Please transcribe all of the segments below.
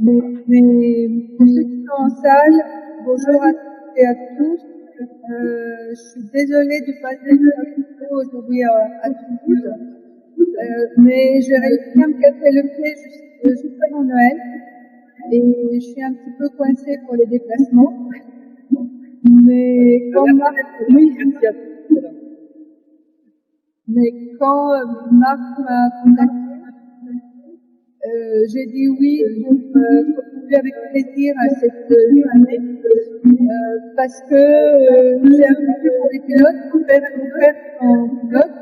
Mais pour ceux qui sont en salle, bonjour à toutes et à tous. Je suis désolée de passer un petit peu aujourd'hui à Toulouse, mais j'ai réussi à me casser le pied juste avant Noël et je suis un petit peu coincée pour les déplacements. Mais quand Marc m'a contacté, j'ai dit oui pour contribuer avec plaisir à cette journée parce que j'ai un peu pour les pilotes, mon père en pilote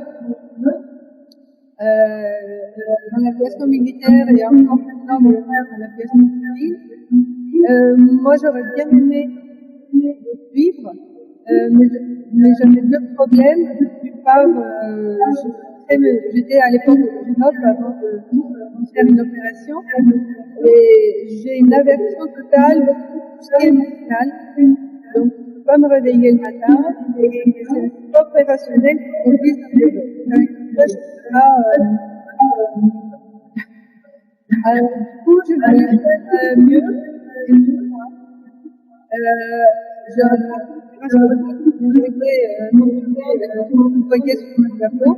dans l'aviation militaire et encore maintenant mon frère dans l'aviation civile. Moi j'aurais bien aimé suivre, mais j'avais deux problèmes. D'une part, j'étais à l'époque du NOP avant de faire une opération et j'ai une aversion totale pour tout ce qui est médical. Donc, je ne peux pas me réveiller le matin et c'est pas opérationnel pour qu'on puisse me lever. Alors, du coup, je voulais faire mieux. Vous voyez sur le tableau.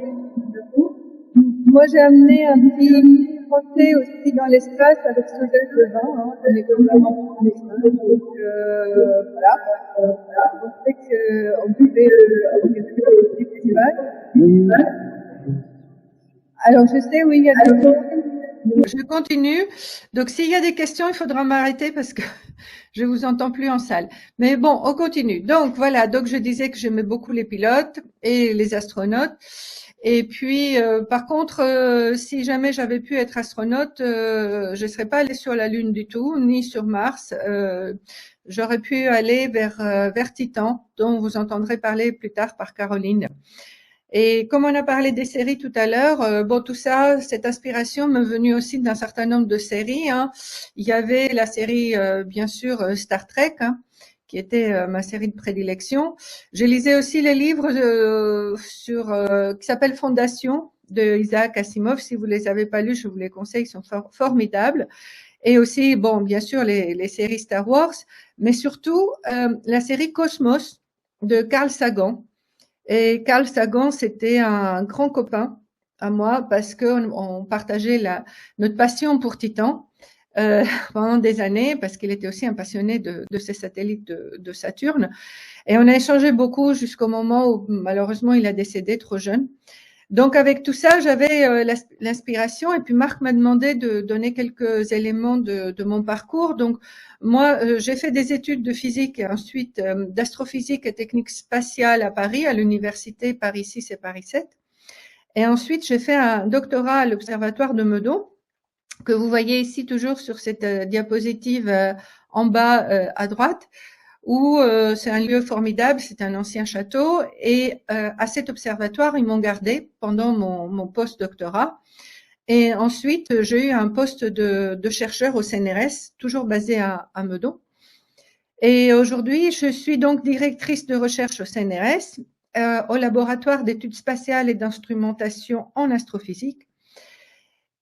Moi, j'ai amené un petit français aussi dans l'espace avec ce gel de vin. On est vraiment dans l'espace. Donc, voilà. On sait qu'on pouvait organiser le festival. Alors, je sais, oui, il y a des questions. Je continue. Donc, s'il y a des questions, il faudra m'arrêter parce que je vous entends plus en salle. Mais bon, on continue. Donc, voilà. Donc, je disais que j'aimais beaucoup les pilotes et les astronautes. Et puis, par contre, si jamais j'avais pu être astronaute, je serais pas allée sur la Lune du tout, ni sur Mars. J'aurais pu aller vers Titan, dont vous entendrez parler plus tard par Caroline. Et comme on a parlé des séries tout à l'heure, bon, tout ça, cette inspiration m'est venue aussi d'un certain nombre de séries. Il y avait la série, bien sûr, Star Trek, qui était ma série de prédilection. Je lisais aussi les livres qui s'appellent Fondation de Isaac Asimov. Si vous les avez pas lus, je vous les conseille, ils sont formidables. Et aussi, bon, bien sûr, les séries Star Wars, mais surtout la série Cosmos de Carl Sagan. Et Carl Sagan, c'était un grand copain à moi parce qu'on partageait notre passion pour Titan pendant des années, parce qu'il était aussi un passionné de ces satellites de Saturne. Et on a échangé beaucoup jusqu'au moment où malheureusement il a décédé trop jeune. Donc avec tout ça, j'avais l'inspiration et puis Marc m'a demandé de donner quelques éléments de mon parcours. Donc moi, j'ai fait des études de physique et ensuite d'astrophysique et technique spatiale à Paris, à l'université Paris 6 et Paris 7. Et ensuite, j'ai fait un doctorat à l'Observatoire de Meudon, que vous voyez ici toujours sur cette diapositive en bas à droite, où c'est un lieu formidable, c'est un ancien château, et à cet observatoire, ils m'ont gardé pendant mon post-doctorat. Et ensuite, j'ai eu un poste de chercheur au CNRS, toujours basé à Meudon. Et aujourd'hui, je suis donc directrice de recherche au CNRS, au laboratoire d'études spatiales et d'instrumentation en astrophysique.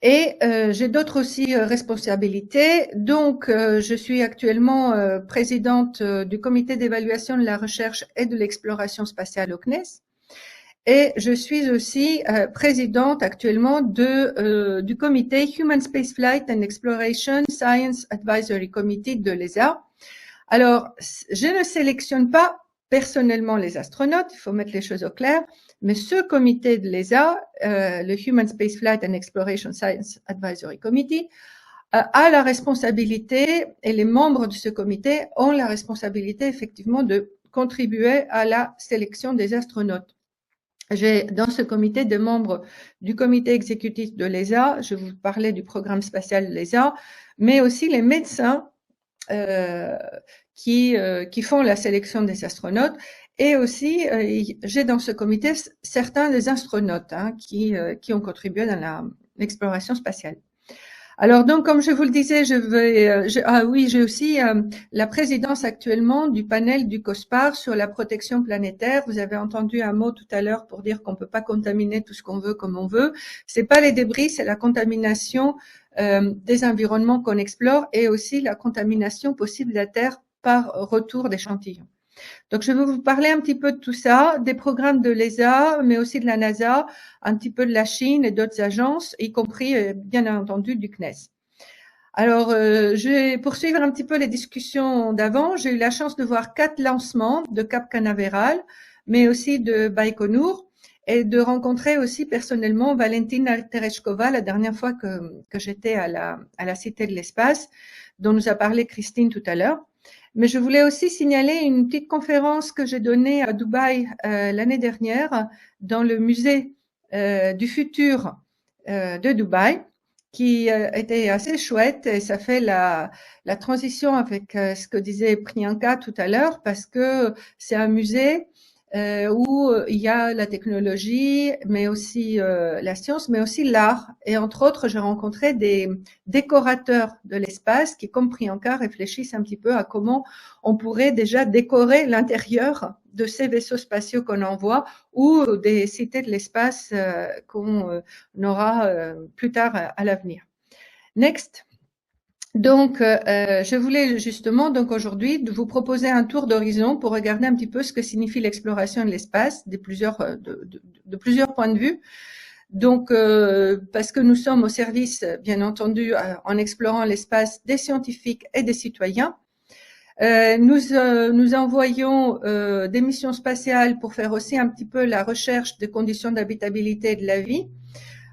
Et j'ai d'autres aussi responsabilités. Donc, je suis actuellement présidente du comité d'évaluation de la recherche et de l'exploration spatiale au CNES. Et je suis aussi présidente actuellement du comité Human Spaceflight and Exploration Science Advisory Committee de l'ESA. Alors, je ne sélectionne pas personnellement les astronautes, il faut mettre les choses au clair, mais ce comité de l'ESA, le Human Spaceflight and Exploration Science Advisory Committee, a la responsabilité, et les membres de ce comité ont la responsabilité effectivement de contribuer à la sélection des astronautes. J'ai dans ce comité des membres du comité exécutif de l'ESA, je vous parlais du programme spatial de l'ESA, mais aussi les médecins qui font la sélection des astronautes, et aussi j'ai dans ce comité certains des astronautes qui ont contribué dans l'exploration spatiale. Alors donc, comme je vous le disais, j'ai aussi la présidence actuellement du panel du COSPAR sur la protection planétaire. Vous avez entendu un mot tout à l'heure pour dire qu'on peut pas contaminer tout ce qu'on veut comme on veut. C'est pas les débris, c'est la contamination des environnements qu'on explore et aussi la contamination possible de la Terre par retour d'échantillons. Donc, je vais vous parler un petit peu de tout ça, des programmes de l'ESA, mais aussi de la NASA, un petit peu de la Chine et d'autres agences, y compris, bien entendu, du CNES. Alors, je vais poursuivre un petit peu les discussions d'avant. J'ai eu la chance de voir 4 lancements de Cap Canaveral, mais aussi de Baïkonour, et de rencontrer aussi personnellement Valentina Tereshkova la dernière fois que j'étais à la Cité de l'Espace, dont nous a parlé Christine tout à l'heure. Mais je voulais aussi signaler une petite conférence que j'ai donnée à Dubaï l'année dernière dans le musée du futur de Dubaï, qui était assez chouette, et ça fait la transition avec ce que disait Priyanka tout à l'heure, parce que c'est un musée où il y a la technologie, mais aussi la science, mais aussi l'art. Et entre autres, j'ai rencontré des décorateurs de l'espace qui, comme Priyanka, réfléchissent un petit peu à comment on pourrait déjà décorer l'intérieur de ces vaisseaux spatiaux qu'on envoie ou des cités de l'espace qu'on aura plus tard à l'avenir. Next. Donc, je voulais justement, donc aujourd'hui, de vous proposer un tour d'horizon pour regarder un petit peu ce que signifie l'exploration de l'espace de plusieurs points de vue. Donc, parce que nous sommes au service, bien entendu, en explorant l'espace des scientifiques et des citoyens. Nous envoyons des missions spatiales pour faire aussi un petit peu la recherche des conditions d'habitabilité de la vie.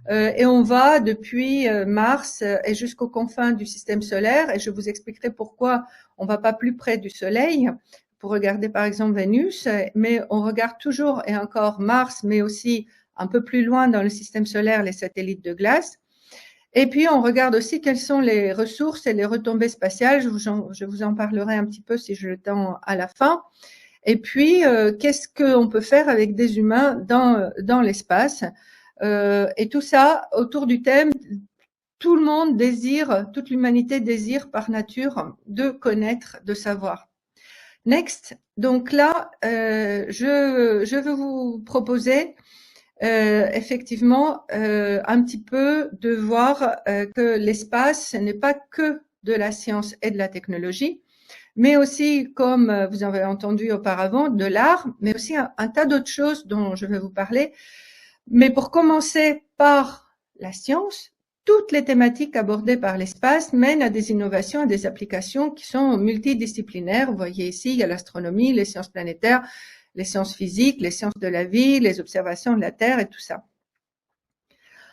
Et on va depuis Mars et jusqu'aux confins du système solaire, et je vous expliquerai pourquoi on va pas plus près du Soleil pour regarder par exemple Vénus, mais on regarde toujours et encore Mars, mais aussi un peu plus loin dans le système solaire les satellites de glace. Et puis on regarde aussi quelles sont les ressources et les retombées spatiales. Je vous en parlerai un petit peu si j'ai le temps à la fin. Et puis qu'est-ce qu'on peut faire avec des humains dans l'espace? Et tout ça autour du thème, tout le monde désire, toute l'humanité désire par nature de connaître, de savoir. Next. Donc là, je veux vous proposer effectivement un petit peu de voir que l'espace, ce n'est pas que de la science et de la technologie, mais aussi, comme vous avez entendu auparavant, de l'art, mais aussi un tas d'autres choses dont je vais vous parler. Mais pour commencer par la science, toutes les thématiques abordées par l'espace mènent à des innovations et des applications qui sont multidisciplinaires. Vous voyez ici, il y a l'astronomie, les sciences planétaires, les sciences physiques, les sciences de la vie, les observations de la Terre et tout ça.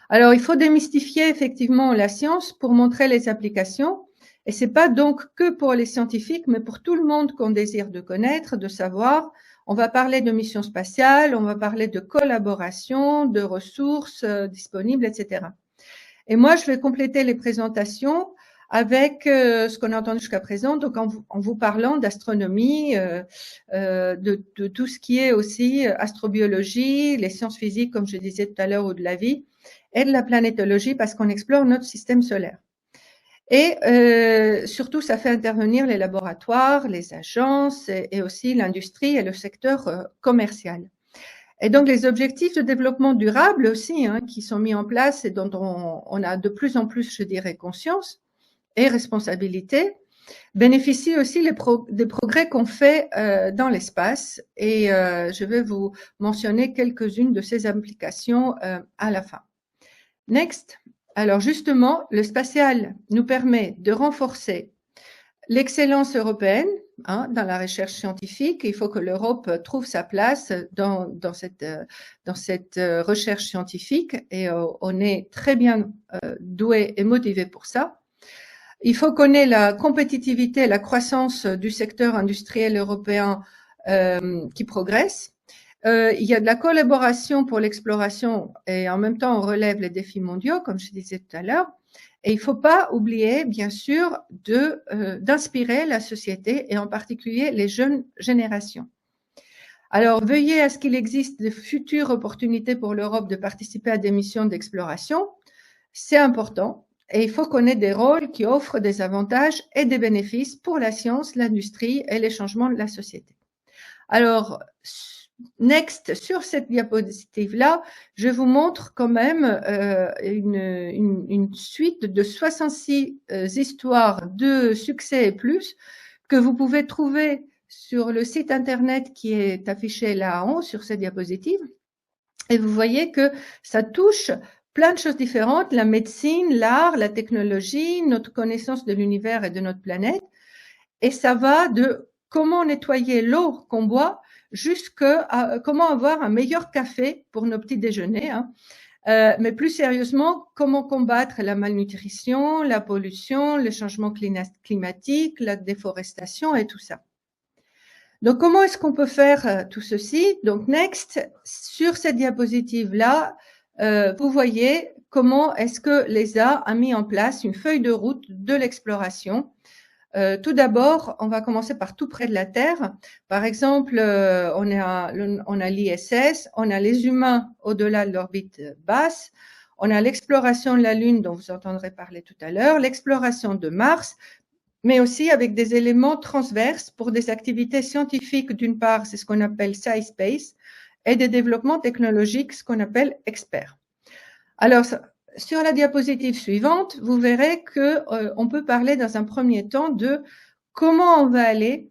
Alors, il faut démystifier effectivement la science pour montrer les applications. Et c'est pas donc que pour les scientifiques, mais pour tout le monde qu'on désire de connaître, de savoir. On va parler de missions spatiales, on va parler de collaboration, de ressources disponibles, etc. Et moi, je vais compléter les présentations avec ce qu'on a entendu jusqu'à présent, donc en vous parlant d'astronomie, de tout ce qui est aussi astrobiologie, les sciences physiques, comme je disais tout à l'heure, ou de la vie, et de la planétologie, parce qu'on explore notre système solaire. Et surtout, ça fait intervenir les laboratoires, les agences et aussi l'industrie et le secteur commercial. Et donc, les objectifs de développement durable aussi, qui sont mis en place et dont on a de plus en plus, je dirais, conscience et responsabilité, bénéficient aussi des progrès qu'on fait dans l'espace. Et je vais vous mentionner quelques-unes de ces applications à la fin. Next. Alors justement, le spatial nous permet de renforcer l'excellence européenne dans la recherche scientifique. Il faut que l'Europe trouve sa place dans cette recherche scientifique et on est très bien doué et motivé pour ça. Il faut qu'on ait la compétitivité, la croissance du secteur industriel européen qui progresse. Il y a de la collaboration pour l'exploration et en même temps on relève les défis mondiaux, comme je disais tout à l'heure. Et il ne faut pas oublier, bien sûr, d'inspirer la société et en particulier les jeunes générations. Alors, veuillez à ce qu'il existe de futures opportunités pour l'Europe de participer à des missions d'exploration. C'est important et il faut qu'on ait des rôles qui offrent des avantages et des bénéfices pour la science, l'industrie et les changements de la société. Alors, Next, sur cette diapositive-là, je vous montre quand même une suite de 66 histoires de succès et plus que vous pouvez trouver sur le site internet qui est affiché là en haut sur cette diapositive. Et vous voyez que ça touche plein de choses différentes, la médecine, l'art, la technologie, notre connaissance de l'univers et de notre planète. Et ça va de comment nettoyer l'eau qu'on boit jusqu'à comment avoir un meilleur café pour nos petits déjeuners. Hein. Mais plus sérieusement, comment combattre la malnutrition, la pollution, le changement climatique, la déforestation et tout ça. Donc, comment est-ce qu'on peut faire tout ceci? Donc, next, sur cette diapositive-là, vous voyez comment est-ce que l'ESA a mis en place une feuille de route de l'exploration. Tout d'abord, on va commencer par tout près de la Terre. Par exemple, on a l'ISS, on a les humains au-delà de l'orbite basse, on a l'exploration de la Lune dont vous entendrez parler tout à l'heure, l'exploration de Mars, mais aussi avec des éléments transverses pour des activités scientifiques d'une part, c'est ce qu'on appelle SciSpace, et des développements technologiques, ce qu'on appelle experts. Alors, sur la diapositive suivante, vous verrez que on peut parler dans un premier temps de comment on va aller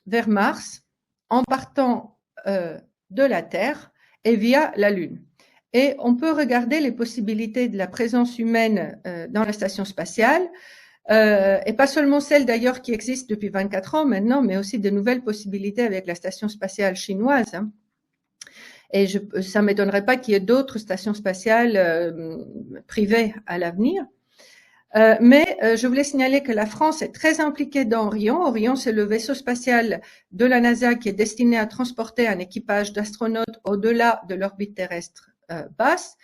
vers Mars en partant de la Terre et via la Lune. Et on peut regarder les possibilités de la présence humaine dans la station spatiale, et pas seulement celles d'ailleurs qui existent depuis 24 ans maintenant, mais aussi de nouvelles possibilités avec la station spatiale chinoise. Hein. Et ça ne m'étonnerait pas qu'il y ait d'autres stations spatiales privées à l'avenir. Mais je voulais signaler que la France est très impliquée dans Orion. Orion, c'est le vaisseau spatial de la NASA qui est destiné à transporter un équipage d'astronautes au-delà de l'orbite terrestre basse.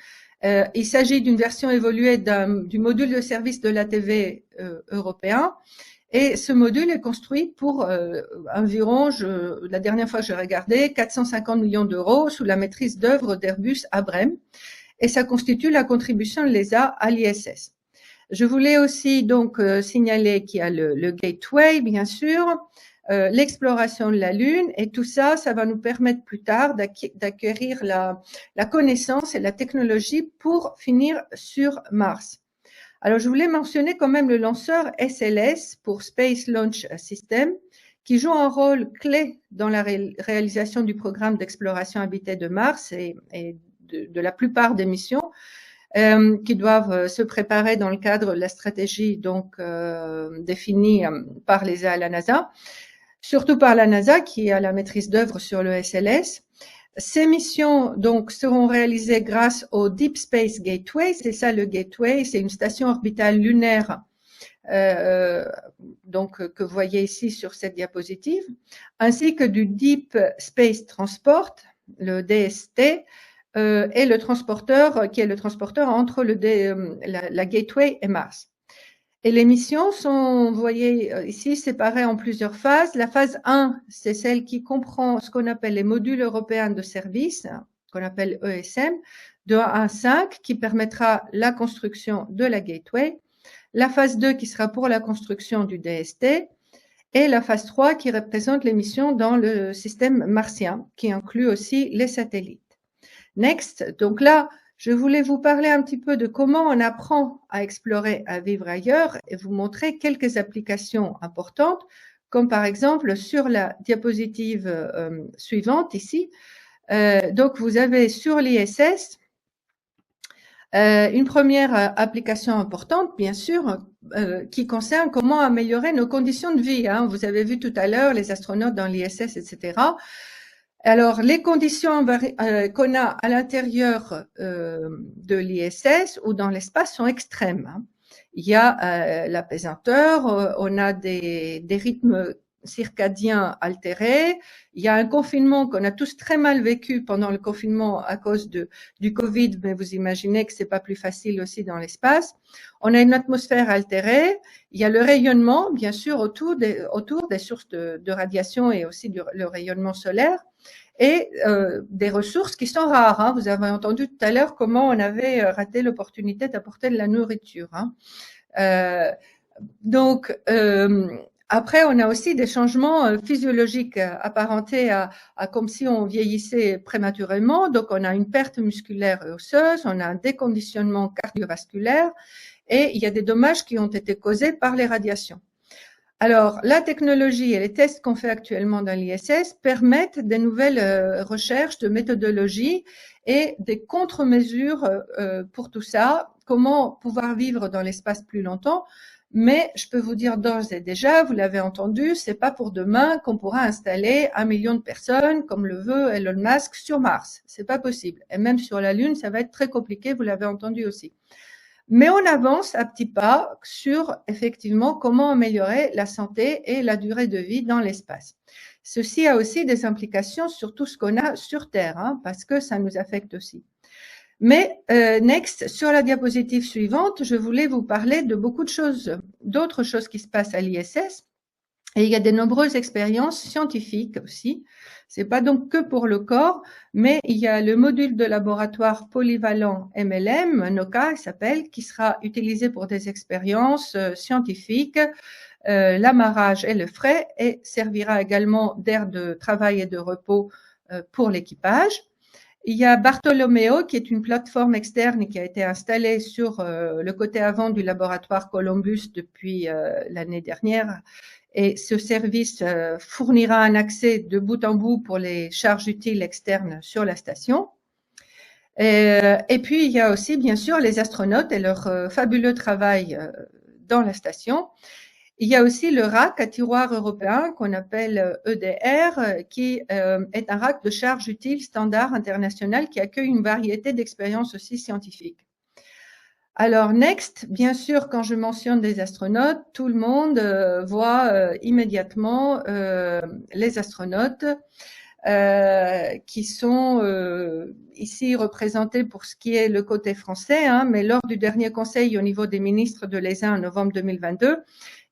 Il s'agit d'une version évoluée du module de service de l'ATV européen. Et ce module est construit pour environ, la dernière fois que j'ai regardé, 450 millions d'euros sous la maîtrise d'œuvre d'Airbus à Brême. Et ça constitue la contribution de l'ESA à l'ISS. Je voulais aussi donc signaler qu'il y a le Gateway, bien sûr, l'exploration de la Lune, et tout ça, ça va nous permettre plus tard d'acquérir la connaissance et la technologie pour finir sur Mars. Alors, je voulais mentionner quand même le lanceur SLS pour Space Launch System, qui joue un rôle clé dans la réalisation du programme d'exploration habitée de Mars et de la plupart des missions qui doivent se préparer dans le cadre de la stratégie donc définie par l'ESA et la NASA, surtout par la NASA qui a la maîtrise d'œuvre sur le SLS. Ces missions donc seront réalisées grâce au Deep Space Gateway. C'est ça le Gateway, c'est une station orbitale lunaire donc que vous voyez ici sur cette diapositive, ainsi que du Deep Space Transport, le DST, et le transporteur qui est le transporteur entre la Gateway et Mars. Et les missions sont, vous voyez ici, séparées en plusieurs phases. La phase 1, c'est celle qui comprend ce qu'on appelle les modules européens de service, qu'on appelle ESM, de 1 à 5, qui permettra la construction de la Gateway. La phase 2 qui sera pour la construction du DST. Et la phase 3 qui représente les missions dans le système martien, qui inclut aussi les satellites. Next, donc là, je voulais vous parler un petit peu de comment on apprend à explorer, à vivre ailleurs et vous montrer quelques applications importantes, comme par exemple sur la diapositive suivante ici. Donc, vous avez sur l'ISS une première application importante, bien sûr, qui concerne comment améliorer nos conditions de vie. Hein. Vous avez vu tout à l'heure les astronautes dans l'ISS, etc. Alors, les conditions qu'on a à l'intérieur de l'ISS ou dans l'espace sont extrêmes. Hein. Il y a l'apesanteur, on a des rythmes circadiens altérés, il y a un confinement qu'on a tous très mal vécu pendant le confinement à cause du Covid, mais vous imaginez que c'est pas plus facile aussi dans l'espace. On a une atmosphère altérée, il y a le rayonnement, bien sûr, autour des sources de radiation et aussi le rayonnement solaire, et des ressources qui sont rares. Hein. Vous avez entendu tout à l'heure comment on avait raté l'opportunité d'apporter de la nourriture. Hein. Donc, Après, on a aussi des changements physiologiques apparentés à comme si on vieillissait prématurément. Donc, on a une perte musculaire et osseuse, on a un déconditionnement cardiovasculaire et il y a des dommages qui ont été causés par les radiations. Alors, la technologie et les tests qu'on fait actuellement dans l'ISS permettent des nouvelles recherches de méthodologie et des contre-mesures pour tout ça, comment pouvoir vivre dans l'espace plus longtemps. Mais je peux vous dire d'ores et déjà, vous l'avez entendu, c'est pas pour demain qu'on pourra installer 1 million de personnes, comme le veut Elon Musk, sur Mars. C'est pas possible. Et même sur la Lune, ça va être très compliqué, vous l'avez entendu aussi. Mais on avance à petits pas sur effectivement comment améliorer la santé et la durée de vie dans l'espace. Ceci a aussi des implications sur tout ce qu'on a sur Terre, hein, parce que ça nous affecte aussi. Mais next, sur la diapositive suivante, je voulais vous parler de beaucoup de choses, d'autres choses qui se passent à l'ISS. Et il y a de nombreuses expériences scientifiques aussi. C'est pas donc que pour le corps, mais il y a le module de laboratoire polyvalent MLM, NOCA, il s'appelle, qui sera utilisé pour des expériences scientifiques, l'amarrage et le frais, et servira également d'aire de travail et de repos pour l'équipage. Il y a Bartolomeo, qui est une plateforme externe qui a été installée sur le côté avant du laboratoire Columbus depuis l'année dernière. Et ce service fournira un accès de bout en bout pour les charges utiles externes sur la station. Et puis, il y a aussi, bien sûr, les astronautes et leur fabuleux travail dans la station. Il y a aussi le rack à tiroir européen qu'on appelle EDR, qui est un rack de charge utile standard international qui accueille une variété d'expériences aussi scientifiques. Alors, next, bien sûr, quand je mentionne des astronautes, tout le monde voit immédiatement les astronautes qui sont ici représentés pour ce qui est le côté français, hein, mais lors du dernier conseil au niveau des ministres de l'ESA en novembre 2022,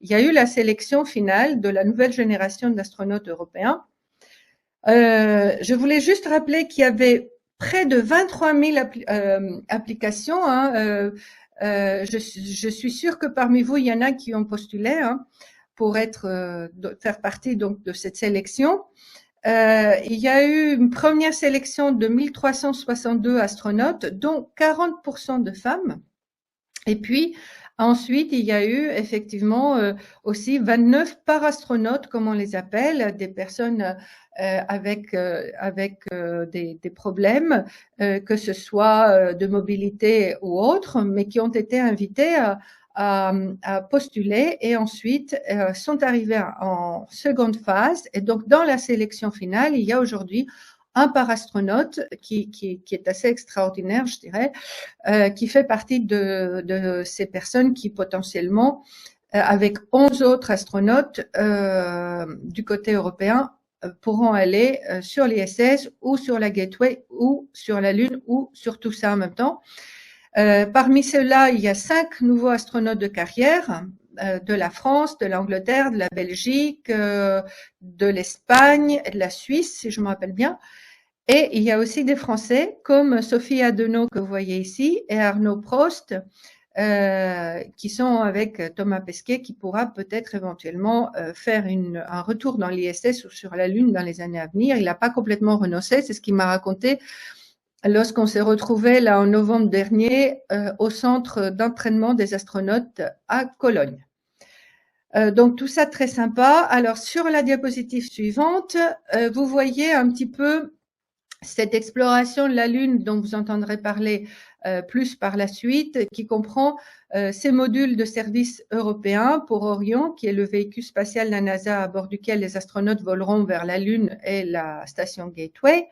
il y a eu la sélection finale de la nouvelle génération d'astronautes européens. Je voulais juste rappeler qu'il y avait près de 23 000 applications. Hein, je suis sûre que parmi vous, il y en a qui ont postulé hein, pour faire partie donc de cette sélection. Il y a eu une première sélection de 1362 astronautes, dont 40% de femmes. Et puis, ensuite, il y a eu effectivement aussi 29 parastronautes, comme on les appelle, des personnes avec des problèmes, que ce soit de mobilité ou autre, mais qui ont été invités à postuler et ensuite sont arrivés en seconde phase. Et donc, dans la sélection finale, il y a aujourd'hui un parastronaute qui est assez extraordinaire, je dirais, qui fait partie de ces personnes qui potentiellement, avec 11 autres astronautes du côté européen, pourront aller sur l'ISS ou sur la Gateway ou sur la Lune ou sur tout ça en même temps. Parmi ceux-là, il y a 5 nouveaux astronautes de carrière de la France, de l'Angleterre, de la Belgique, de l'Espagne et de la Suisse, si je me rappelle bien. Et il y a aussi des Français comme Sophie Adenau que vous voyez ici et Arnaud Prost qui sont avec Thomas Pesquet qui pourra peut-être éventuellement faire un retour dans l'ISS ou sur la Lune dans les années à venir. Il n'a pas complètement renoncé, c'est ce qu'il m'a raconté lorsqu'on s'est retrouvé là en novembre dernier au centre d'entraînement des astronautes à Cologne. Donc tout ça très sympa. Alors sur la diapositive suivante, vous voyez un petit peu cette exploration de la Lune dont vous entendrez parler plus par la suite, qui comprend ces modules de service européens pour Orion, qui est le véhicule spatial de la NASA à bord duquel les astronautes voleront vers la Lune et la station Gateway,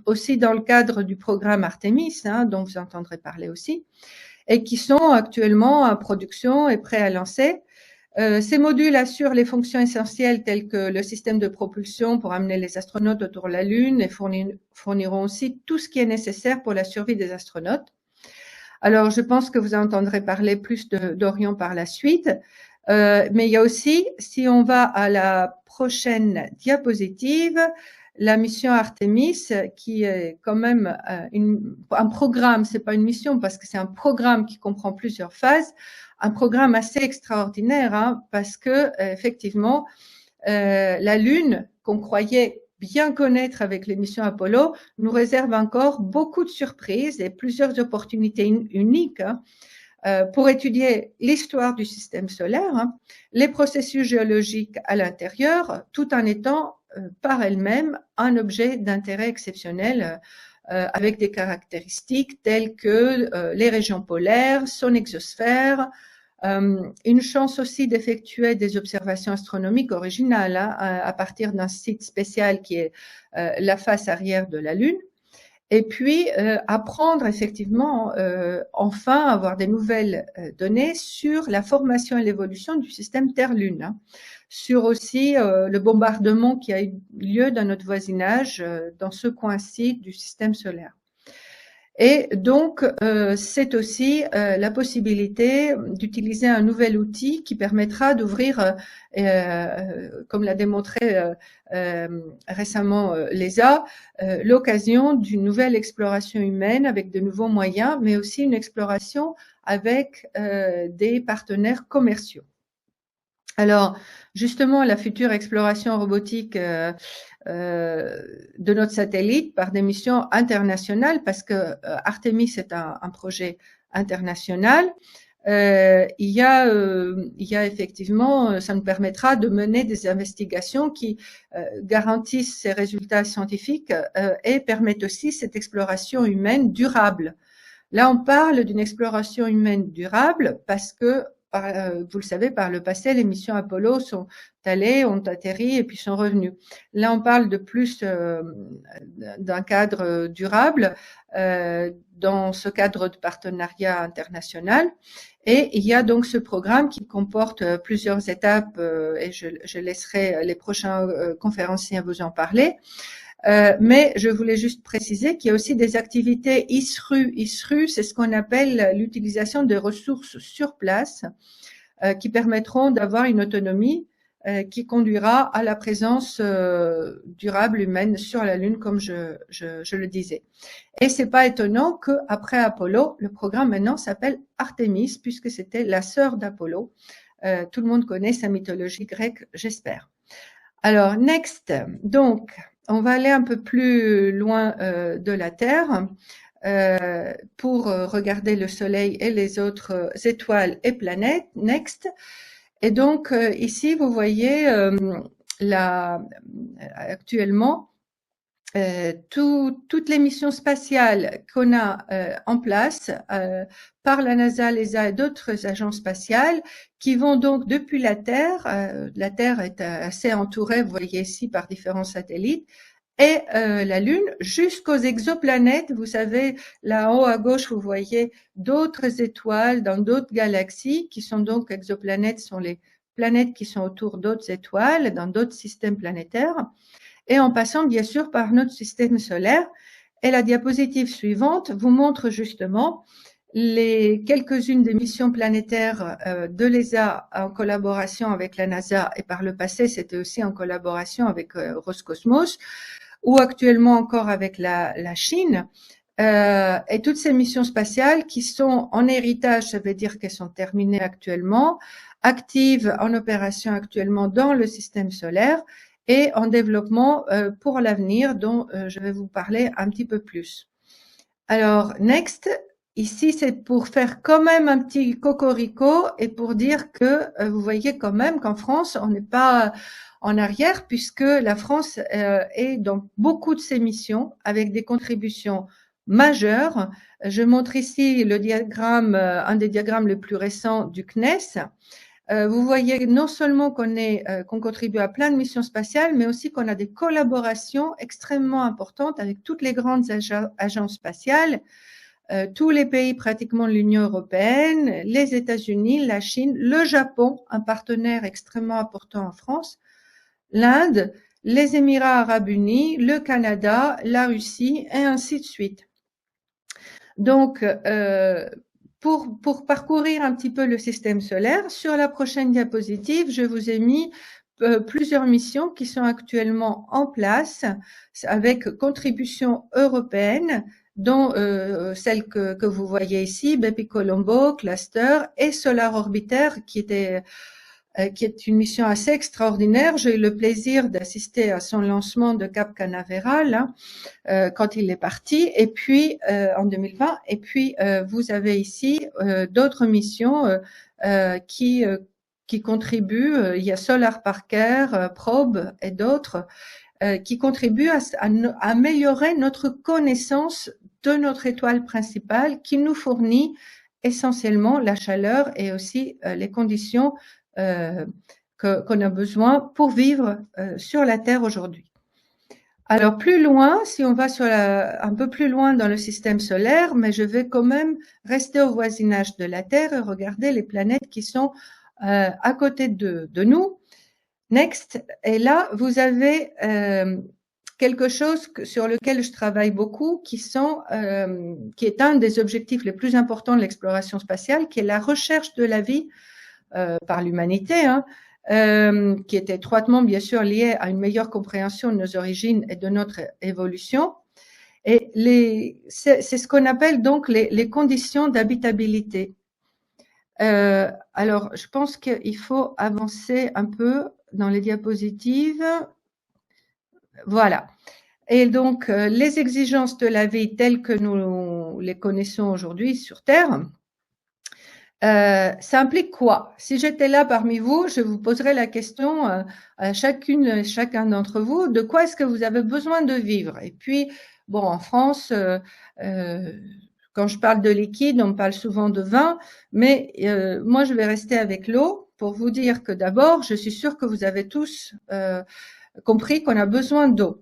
aussi dans le cadre du programme Artemis, hein, dont vous entendrez parler aussi, et qui sont actuellement en production et prêts à lancer. Ces modules assurent les fonctions essentielles telles que le système de propulsion pour amener les astronautes autour de la Lune et fourniront aussi tout ce qui est nécessaire pour la survie des astronautes. Alors, je pense que vous entendrez parler plus d'Orion par la suite. Mais il y a aussi, si on va à la prochaine diapositive, la mission Artemis, qui est quand même un programme, c'est pas une mission parce que c'est un programme qui comprend plusieurs phases, un programme assez extraordinaire, hein, parce que effectivement, la Lune, qu'on croyait bien connaître avec les missions Apollo, nous réserve encore beaucoup de surprises et plusieurs opportunités uniques, hein, pour étudier l'histoire du système solaire, hein, les processus géologiques à l'intérieur, tout en étant par elle-même un objet d'intérêt exceptionnel avec des caractéristiques telles que les régions polaires, son exosphère, une chance aussi d'effectuer des observations astronomiques originales, hein, à partir d'un site spécial qui est la face arrière de la Lune. Et puis apprendre effectivement, enfin avoir des nouvelles données sur la formation et l'évolution du système Terre-Lune, hein, sur aussi le bombardement qui a eu lieu dans notre voisinage, dans ce coin-ci du système solaire. Et donc, c'est aussi la possibilité d'utiliser un nouvel outil qui permettra d'ouvrir, comme l'a démontré récemment l'ESA, l'occasion d'une nouvelle exploration humaine avec de nouveaux moyens, mais aussi une exploration avec des partenaires commerciaux. Alors, justement, la future exploration robotique de notre satellite par des missions internationales, parce que Artemis est un projet international. Il y a effectivement, ça nous permettra de mener des investigations qui garantissent ces résultats scientifiques et permettent aussi cette exploration humaine durable. Là, on parle d'une exploration humaine durable parce que vous le savez, par le passé, les missions Apollo sont allées, ont atterri et puis sont revenues. Là, on parle de plus d'un cadre durable dans ce cadre de partenariat international. Et il y a donc ce programme qui comporte plusieurs étapes et je laisserai les prochains conférenciers vous en parler. Mais je voulais juste préciser qu'il y a aussi des activités ISRU. ISRU, c'est ce qu'on appelle l'utilisation des ressources sur place qui permettront d'avoir une autonomie qui conduira à la présence durable humaine sur la Lune, comme je le disais. Et c'est pas étonnant qu'après Apollo, le programme maintenant s'appelle Artemis, puisque c'était la sœur d'Apollo. Tout le monde connaît sa mythologie grecque, j'espère. Alors, next. Donc, on va aller un peu plus loin de la Terre pour regarder le Soleil et les autres étoiles et planètes. Next. Et donc, ici, vous voyez actuellement toutes les missions spatiales qu'on a en place par la NASA, l'ESA et d'autres agences spatiales qui vont donc depuis la Terre est assez entourée, vous voyez ici, par différents satellites, et la Lune jusqu'aux exoplanètes. Vous savez, là en haut à gauche, vous voyez d'autres étoiles dans d'autres galaxies qui sont donc exoplanètes, sont les planètes qui sont autour d'autres étoiles dans d'autres systèmes planétaires, et en passant bien sûr par notre système solaire. Et la diapositive suivante vous montre justement quelques-unes des missions planétaires de l'ESA en collaboration avec la NASA, et par le passé c'était aussi en collaboration avec Roscosmos, ou actuellement encore avec la Chine, et toutes ces missions spatiales qui sont en héritage, ça veut dire qu'elles sont terminées actuellement, actives en opération actuellement dans le système solaire et en développement pour l'avenir, dont je vais vous parler un petit peu plus. Alors, next. Ici, c'est pour faire quand même un petit cocorico et pour dire que vous voyez quand même qu'en France, on n'est pas en arrière, puisque la France est dans beaucoup de ses missions avec des contributions majeures. Je montre ici le diagramme, un des diagrammes les plus récents du CNES. Vous voyez non seulement qu'on contribue à plein de missions spatiales, mais aussi qu'on a des collaborations extrêmement importantes avec toutes les grandes agences spatiales, tous les pays pratiquement de l'Union européenne, les États-Unis, la Chine, le Japon, un partenaire extrêmement important en France, l'Inde, les Émirats arabes unis, le Canada, la Russie, et ainsi de suite. Donc, pour parcourir un petit peu le système solaire, sur la prochaine diapositive, je vous ai mis plusieurs missions qui sont actuellement en place avec contribution européenne dont celle que vous voyez ici, Bepi-Colombo, Cluster et Solar Orbiter, qui est une mission assez extraordinaire. J'ai eu le plaisir d'assister à son lancement de Cap Canaveral, hein, quand il est parti, et puis en 2020. Et puis vous avez ici d'autres missions qui contribuent. Il y a Solar Parker, Probe et d'autres qui contribuent à améliorer notre connaissance de notre étoile principale, qui nous fournit essentiellement la chaleur et aussi les conditions qu'on a besoin pour vivre sur la Terre aujourd'hui. Alors plus loin, si on va un peu plus loin dans le système solaire, mais je vais quand même rester au voisinage de la Terre et regarder les planètes qui sont à côté de nous. Next. Et là, vous avez quelque chose sur lequel je travaille beaucoup, qui est un des objectifs les plus importants de l'exploration spatiale, qui est la recherche de la vie par l'humanité, hein, qui est étroitement, bien sûr, liée à une meilleure compréhension de nos origines et de notre évolution. Et c'est ce qu'on appelle donc les conditions d'habitabilité. Alors, je pense qu'il faut avancer un peu dans les diapositives. Voilà. Et donc, les exigences de la vie telles que nous les connaissons aujourd'hui sur Terre, ça implique quoi? Si j'étais là parmi vous, je vous poserais la question à chacun d'entre vous, de quoi est-ce que vous avez besoin de vivre? Et puis, bon, en France, quand je parle de liquide, on me parle souvent de vin, mais moi, je vais rester avec l'eau pour vous dire que d'abord, je suis sûre que vous avez tous compris qu'on a besoin d'eau.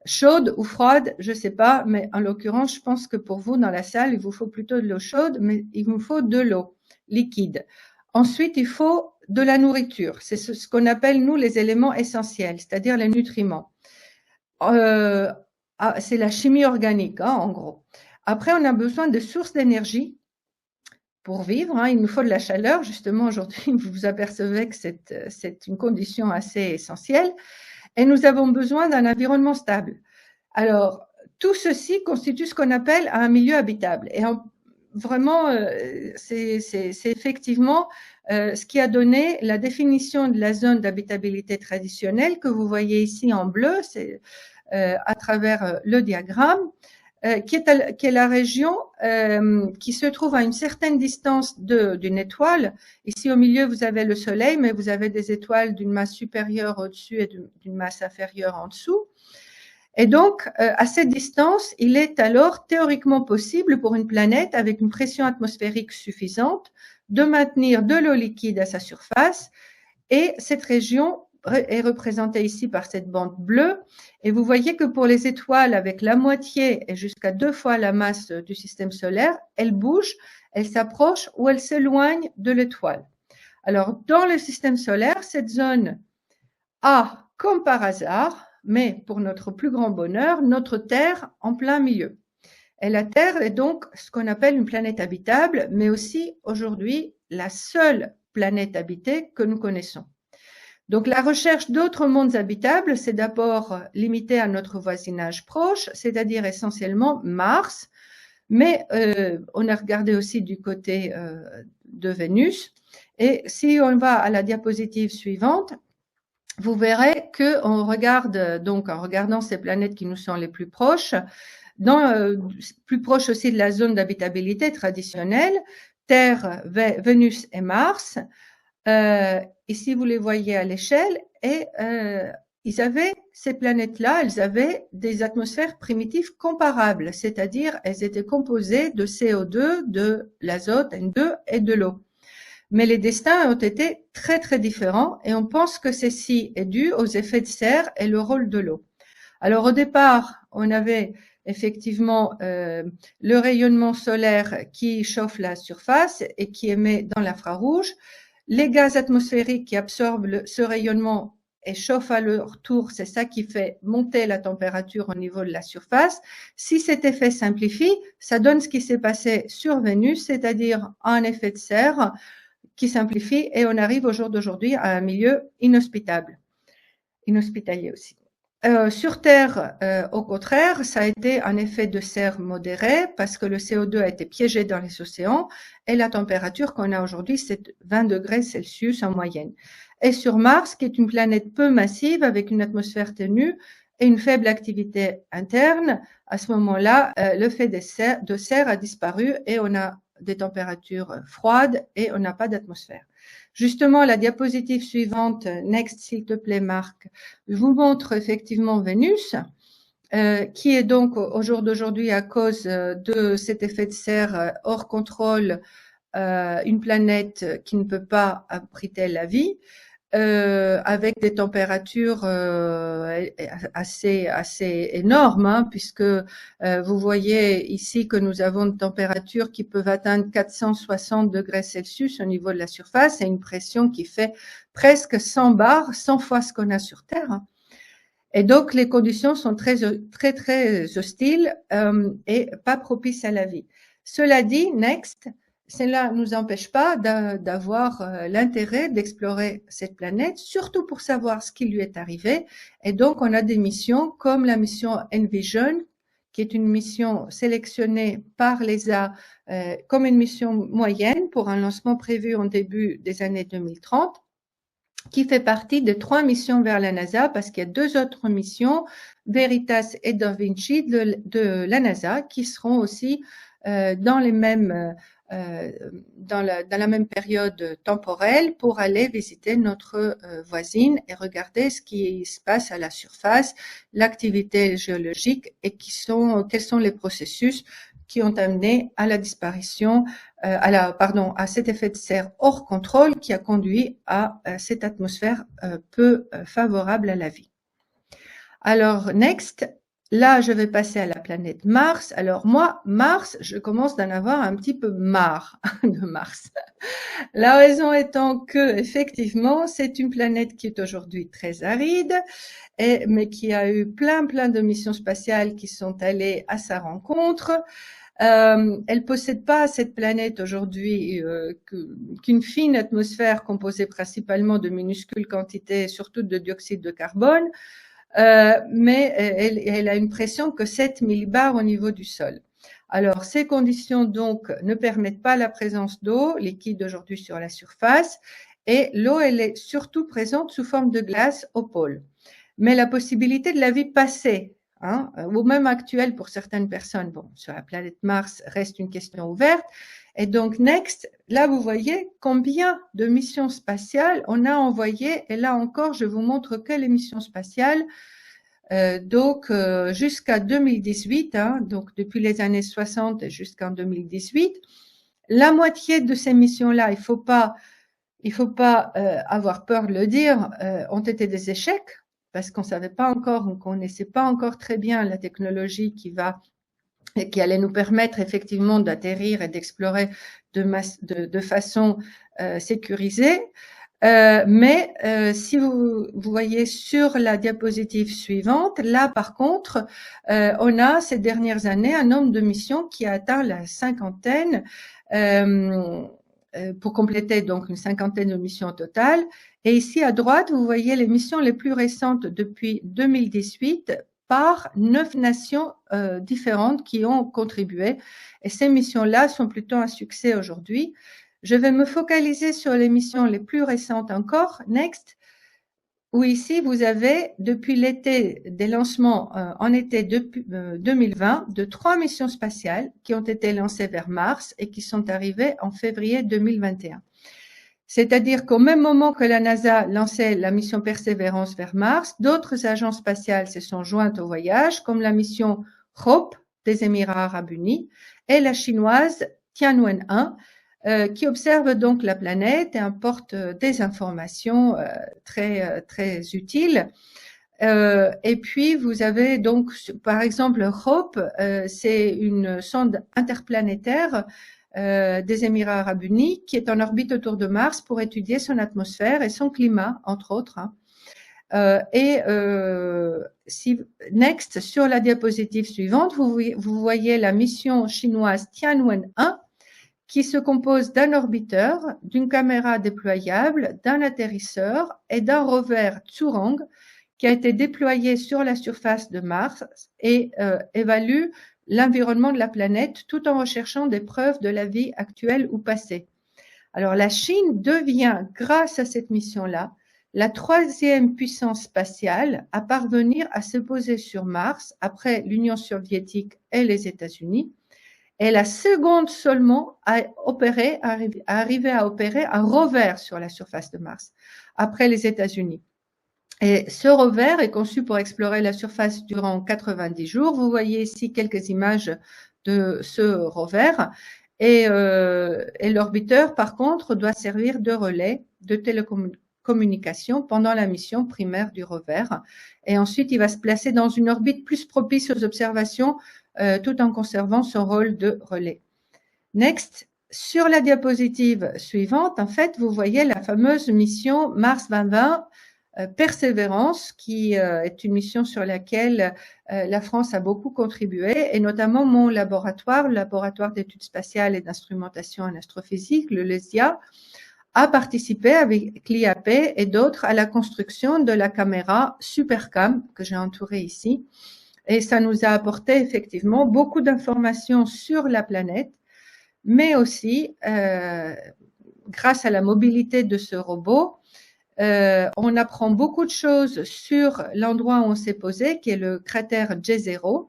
Chaude ou froide, je sais pas, mais en l'occurrence, je pense que pour vous, dans la salle, il vous faut plutôt de l'eau chaude, mais il vous faut de l'eau liquide. Ensuite, il faut de la nourriture. C'est ce qu'on appelle, nous, les éléments essentiels, c'est-à-dire les nutriments. C'est la chimie organique, hein, en gros. Après, on a besoin de sources d'énergie pour vivre. Hein. Il nous faut de la chaleur. Justement, aujourd'hui, vous vous apercevez que c'est une condition assez essentielle. Et nous avons besoin d'un environnement stable. Alors, tout ceci constitue ce qu'on appelle un milieu habitable. Et vraiment, c'est effectivement ce qui a donné la définition de la zone d'habitabilité traditionnelle que vous voyez ici en bleu, c'est à travers le diagramme, qui est la région qui se trouve à une certaine distance d'une étoile. Ici au milieu, vous avez le Soleil, mais vous avez des étoiles d'une masse supérieure au-dessus et d'une masse inférieure en dessous. Et donc, à cette distance, il est alors théoriquement possible pour une planète avec une pression atmosphérique suffisante de maintenir de l'eau liquide à sa surface. Et cette région est représentée ici par cette bande bleue. Et vous voyez que pour les étoiles avec la moitié et jusqu'à 2 fois la masse du système solaire, elles bougent, elles s'approchent ou elles s'éloignent de l'étoile. Alors, dans le système solaire, cette zone a, comme par hasard, mais pour notre plus grand bonheur, notre Terre en plein milieu. Et la Terre est donc ce qu'on appelle une planète habitable, mais aussi aujourd'hui la seule planète habitée que nous connaissons. Donc la recherche d'autres mondes habitables, c'est d'abord limité à notre voisinage proche, c'est-à-dire essentiellement Mars, mais on a regardé aussi du côté de Vénus. Et si on va à la diapositive suivante, vous verrez que on regarde donc en regardant ces planètes qui nous sont les plus proches, plus proches aussi de la zone d'habitabilité traditionnelle, Terre, Vénus et Mars. Ici, vous les voyez à l'échelle et ces planètes-là, elles avaient des atmosphères primitives comparables, c'est-à-dire elles étaient composées de CO2, de l'azote, N2 et de l'eau. Mais les destins ont été très très différents et on pense que ceci est dû aux effets de serre et le rôle de l'eau. Alors au départ, on avait effectivement le rayonnement solaire qui chauffe la surface et qui émet dans l'infrarouge. Les gaz atmosphériques qui absorbent ce rayonnement et chauffent à leur tour, c'est ça qui fait monter la température au niveau de la surface. Si cet effet simplifie, ça donne ce qui s'est passé sur Vénus, c'est-à-dire un effet de serre qui simplifie et on arrive au jour d'aujourd'hui à un milieu inhospitalier aussi. Sur Terre, au contraire, ça a été un effet de serre modéré parce que le CO2 a été piégé dans les océans et la température qu'on a aujourd'hui, c'est 20 degrés Celsius en moyenne. Et sur Mars, qui est une planète peu massive avec une atmosphère ténue et une faible activité interne, à ce moment-là, l'effet de serre a disparu et on a des températures froides et on n'a pas d'atmosphère. Justement, la diapositive suivante, next s'il te plaît Marc, vous montre effectivement Vénus, qui est donc au jour d'aujourd'hui à cause de cet effet de serre hors contrôle, une planète qui ne peut pas abriter la vie. Avec des températures assez énormes, hein, puisque vous voyez ici que nous avons des températures qui peuvent atteindre 460 degrés Celsius au niveau de la surface et une pression qui fait presque 100 bars, 100 fois ce qu'on a sur Terre. Hein. Et donc les conditions sont très hostiles et pas propices à la vie. Cela dit, next. Cela ne nous empêche pas d'avoir l'intérêt d'explorer cette planète, surtout pour savoir ce qui lui est arrivé. Et donc, on a des missions comme la mission Envision, qui est une mission sélectionnée par l'ESA comme une mission moyenne pour un lancement prévu en début des années 2030, qui fait partie de 3 missions vers la NASA, parce qu'il y a 2 autres missions, Veritas et Da Vinci de la NASA, qui seront aussi dans les mêmes dans la même période temporelle pour aller visiter notre voisine et regarder ce qui se passe à la surface, l'activité géologique et quels sont les processus qui ont amené à la disparition, à cet effet de serre hors contrôle qui a conduit à cette atmosphère peu favorable à la vie. Alors, next. Là, je vais passer à la planète Mars. Alors moi, Mars, je commence d'en avoir un petit peu marre de Mars. La raison étant que, effectivement, c'est une planète qui est aujourd'hui très aride, mais qui a eu plein de missions spatiales qui sont allées à sa rencontre. Elle possède pas, cette planète aujourd'hui, qu'une fine atmosphère composée principalement de minuscules quantités, surtout de dioxyde de carbone. Mais elle a une pression que 7 millibars au niveau du sol. Alors, ces conditions donc ne permettent pas la présence d'eau liquide aujourd'hui sur la surface et l'eau, elle est surtout présente sous forme de glace au pôle. Mais la possibilité de la vie passée, hein, ou même actuelle pour certaines personnes, bon, sur la planète Mars reste une question ouverte. Et donc, next, là, vous voyez combien de missions spatiales on a envoyées. Et là encore, je vous montre que les missions spatiales. Donc, jusqu'à 2018, hein, donc depuis les années 60 jusqu'en 2018, la moitié de ces missions-là, il faut pas avoir peur de le dire, ont été des échecs parce qu'on savait pas encore, on connaissait pas encore très bien la technologie qui allait nous permettre effectivement d'atterrir et d'explorer de façon sécurisée. Mais si vous voyez sur la diapositive suivante, là par contre, on a ces dernières années un nombre de missions qui a atteint la cinquantaine, pour compléter donc une cinquantaine de missions totales. Et ici à droite, vous voyez les missions les plus récentes depuis 2018 par 9 nations différentes qui ont contribué. Et ces missions-là sont plutôt un succès aujourd'hui. Je vais me focaliser sur les missions les plus récentes encore, next, où ici vous avez depuis l'été des lancements en été 2020 de 3 missions spatiales qui ont été lancées vers Mars et qui sont arrivées en février 2021. C'est-à-dire qu'au même moment que la NASA lançait la mission Persévérance vers Mars, d'autres agences spatiales se sont jointes au voyage, comme la mission Hope des Émirats Arabes Unis et la chinoise Tianwen-1, qui observe donc la planète et apporte des informations très utiles. Et puis vous avez donc par exemple Hope, c'est une sonde interplanétaire des Émirats Arabes Unis qui est en orbite autour de Mars pour étudier son atmosphère et son climat, entre autres. Hein. Next, sur la diapositive suivante, vous voyez la mission chinoise Tianwen-1 qui se compose d'un orbiteur, d'une caméra déployable, d'un atterrisseur et d'un rover Zhurong qui a été déployé sur la surface de Mars et évalue l'environnement de la planète tout en recherchant des preuves de la vie actuelle ou passée. Alors la Chine devient, grâce à cette mission-là, la 3e puissance spatiale à parvenir à se poser sur Mars après l'Union soviétique et les États-Unis, et la seconde seulement à arriver à opérer un rover sur la surface de Mars, après les États-Unis. Et ce rover est conçu pour explorer la surface durant 90 jours. Vous voyez ici quelques images de ce rover. Et l'orbiteur, par contre, doit servir de relais de télécommunication pendant la mission primaire du rover. Et ensuite, il va se placer dans une orbite plus propice aux observations tout en conservant son rôle de relais. Next. Sur la diapositive suivante, en fait, vous voyez la fameuse mission Mars 2020 Persévérance, qui est une mission sur laquelle la France a beaucoup contribué, et notamment mon laboratoire, le laboratoire d'études spatiales et d'instrumentation en astrophysique, le LESIA, a participé avec l'IAP et d'autres à la construction de la caméra SuperCam que j'ai entourée ici. Et ça nous a apporté effectivement beaucoup d'informations sur la planète, mais aussi, grâce à la mobilité de ce robot, on apprend beaucoup de choses sur l'endroit où on s'est posé, qui est le cratère J0,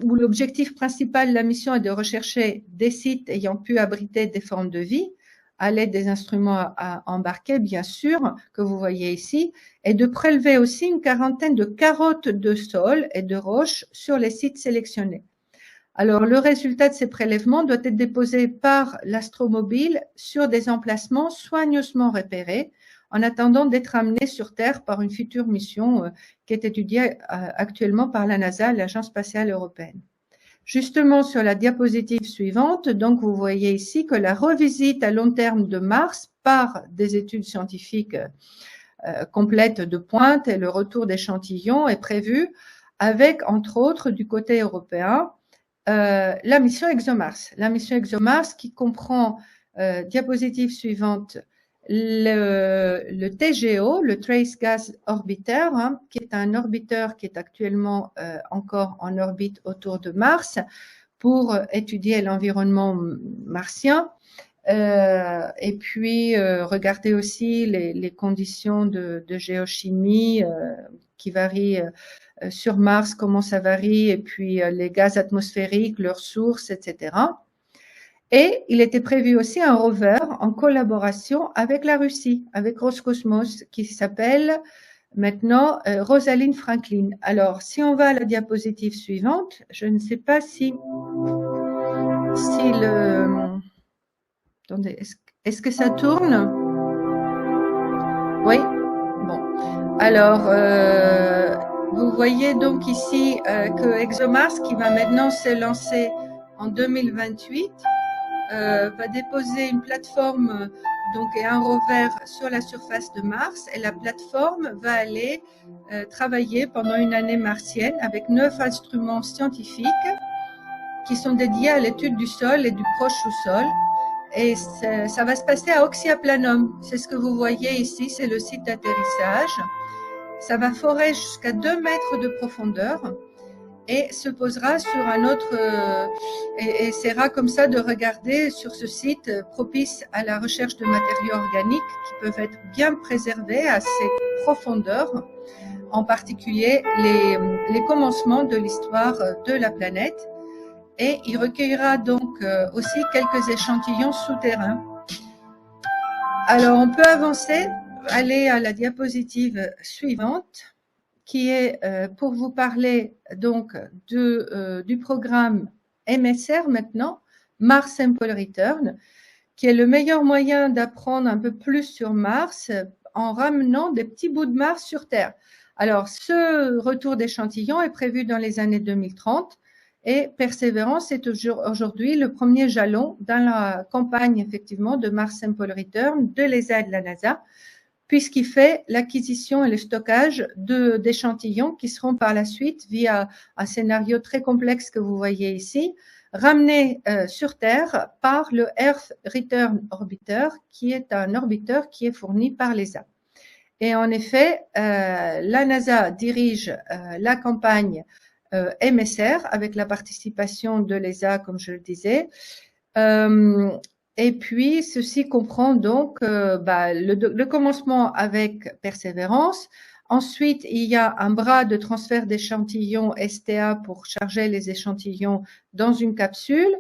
où l'objectif principal de la mission est de rechercher des sites ayant pu abriter des formes de vie, à l'aide des instruments à embarquer, bien sûr, que vous voyez ici, et de prélever aussi une quarantaine de carottes de sol et de roches sur les sites sélectionnés. Alors, le résultat de ces prélèvements doit être déposé par l'astromobile sur des emplacements soigneusement repérés, en attendant d'être amené sur Terre par une future mission qui est étudiée actuellement par la NASA, l'Agence spatiale européenne. Justement, sur la diapositive suivante, donc vous voyez ici que la revisite à long terme de Mars par des études scientifiques complètes de pointe et le retour d'échantillons est prévu avec, entre autres, du côté européen, la mission ExoMars. La mission ExoMars qui comprend, diapositive suivante, le TGO, le Trace Gas Orbiter, qui est un orbiteur qui est actuellement encore en orbite autour de Mars pour étudier l'environnement martien. Et puis regarder aussi les conditions de géochimie qui varient sur Mars, comment ça varie, et puis les gaz atmosphériques, leurs sources, etc. Et il était prévu aussi un rover en collaboration avec la Russie, avec Roscosmos, qui s'appelle maintenant Rosalind Franklin. Alors, si on va à la diapositive suivante, je ne sais pas si le... Attendez, est-ce que ça tourne? Oui? Bon. Alors, vous voyez donc ici que ExoMars, qui va maintenant se lancer en 2028, va déposer une plateforme donc et un rover sur la surface de Mars, et la plateforme va aller travailler pendant une année martienne avec 9 instruments scientifiques qui sont dédiés à l'étude du sol et du proche sous-sol. Et ça va se passer à Oxyaplanum. C'est ce que vous voyez ici, c'est le site d'atterrissage. Ça va forer jusqu'à 2 mètres de profondeur et se posera sur un autre et essaiera comme ça de regarder sur ce site propice à la recherche de matériaux organiques qui peuvent être bien préservés à ces profondeurs, en particulier les commencements de l'histoire de la planète. Et il recueillera donc aussi quelques échantillons souterrains. Alors, on peut avancer, aller à la diapositive suivante, qui est pour vous parler donc du programme MSR maintenant, Mars Sample Return, qui est le meilleur moyen d'apprendre un peu plus sur Mars en ramenant des petits bouts de Mars sur Terre. Alors, ce retour d'échantillons est prévu dans les années 2030 et Persévérance est aujourd'hui le premier jalon dans la campagne effectivement de Mars Sample Return de l'ESA et de la NASA, puisqu'il fait l'acquisition et le stockage d'échantillons qui seront par la suite, via un scénario très complexe que vous voyez ici, ramenés sur Terre par le Earth Return Orbiter, qui est un orbiteur qui est fourni par l'ESA. Et en effet, la NASA dirige la campagne MSR avec la participation de l'ESA, comme je le disais. Et puis, ceci comprend donc le commencement avec Persévérance. Ensuite, il y a un bras de transfert d'échantillons STA pour charger les échantillons dans une capsule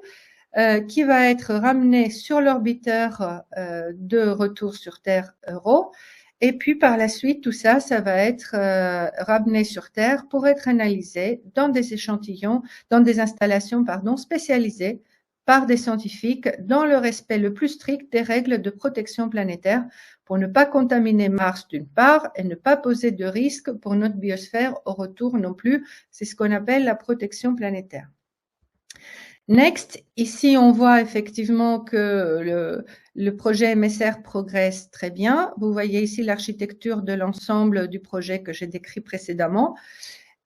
qui va être ramené sur l'orbiteur de retour sur Terre Euro. Et puis par la suite, tout ça, ça va être ramené sur Terre pour être analysé dans des échantillons, dans des installations, spécialisées par des scientifiques dans le respect le plus strict des règles de protection planétaire pour ne pas contaminer Mars d'une part et ne pas poser de risque pour notre biosphère au retour non plus. C'est ce qu'on appelle la protection planétaire. Next, ici on voit effectivement que le projet MSR progresse très bien. Vous voyez ici l'architecture de l'ensemble du projet que j'ai décrit précédemment.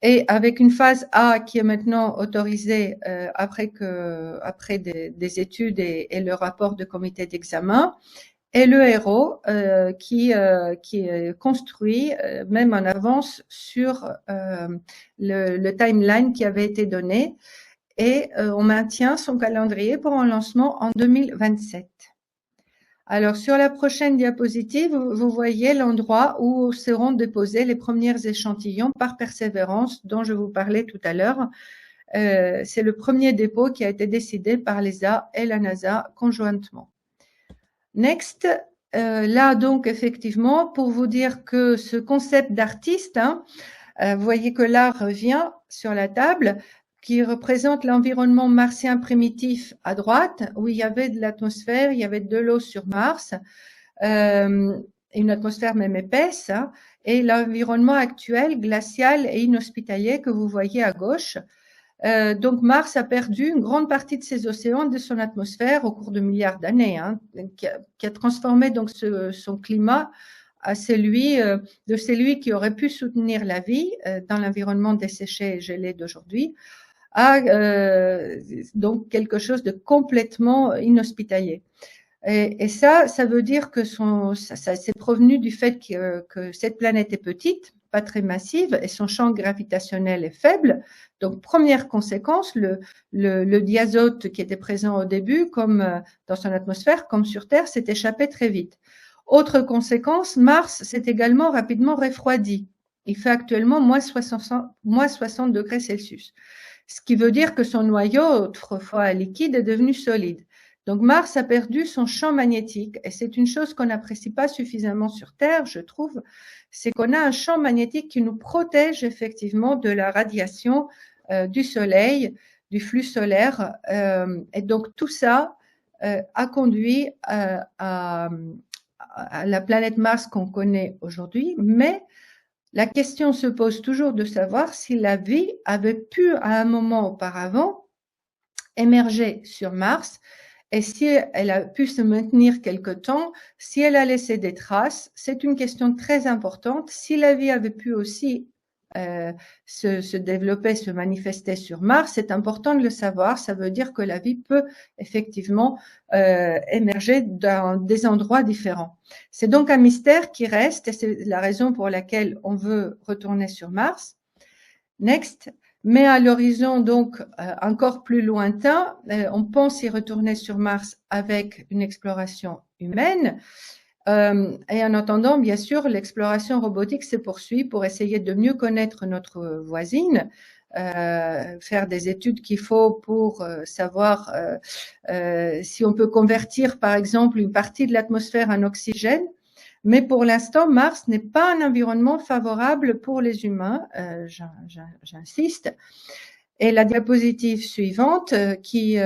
Et avec une phase A qui est maintenant autorisée après des études et le rapport de comité d'examen, et le héros qui est construit même en avance sur le timeline qui avait été donné. Et on maintient son calendrier pour un lancement en 2027. Alors, sur la prochaine diapositive, vous voyez l'endroit où seront déposés les premiers échantillons par Persévérance dont je vous parlais tout à l'heure. C'est le premier dépôt qui a été décidé par l'ESA et la NASA conjointement. Next, là donc effectivement, pour vous dire que ce concept d'artiste, vous voyez que là revient sur la table, qui représente l'environnement martien primitif à droite, où il y avait de l'atmosphère, il y avait de l'eau sur Mars, une atmosphère même épaisse, et l'environnement actuel, glacial et inhospitalier que vous voyez à gauche. Donc Mars a perdu une grande partie de ses océans, de son atmosphère au cours de milliards d'années, qui a transformé donc son climat à celui qui aurait pu soutenir la vie dans l'environnement desséché et gelé d'aujourd'hui, à donc quelque chose de complètement inhospitalier. Et ça veut dire que ça c'est provenu du fait que cette planète est petite, pas très massive, et son champ gravitationnel est faible. Donc, première conséquence, le diazote qui était présent au début, comme dans son atmosphère, comme sur Terre, s'est échappé très vite. Autre conséquence, Mars s'est également rapidement refroidi. Il fait actuellement moins 60 degrés Celsius. Ce qui veut dire que son noyau, autrefois liquide, est devenu solide. Donc Mars a perdu son champ magnétique et c'est une chose qu'on n'apprécie pas suffisamment sur Terre, je trouve, c'est qu'on a un champ magnétique qui nous protège effectivement de la radiation du Soleil, du flux solaire. Et donc tout ça a conduit à la planète Mars qu'on connaît aujourd'hui, mais la question se pose toujours de savoir si la vie avait pu à un moment auparavant émerger sur Mars et si elle a pu se maintenir quelque temps, si elle a laissé des traces. C'est une question très importante. Si la vie avait pu aussi se développer, se manifester sur Mars, c'est important de le savoir. Ça veut dire que la vie peut effectivement émerger dans des endroits différents. C'est donc un mystère qui reste et c'est la raison pour laquelle on veut retourner sur Mars. Next. Mais à l'horizon donc encore plus lointain, on pense y retourner sur Mars avec une exploration humaine. Et en attendant, bien sûr, l'exploration robotique se poursuit pour essayer de mieux connaître notre voisine, faire des études qu'il faut pour savoir si on peut convertir, par exemple, une partie de l'atmosphère en oxygène. Mais pour l'instant, Mars n'est pas un environnement favorable pour les humains, j'insiste. Et la diapositive suivante qui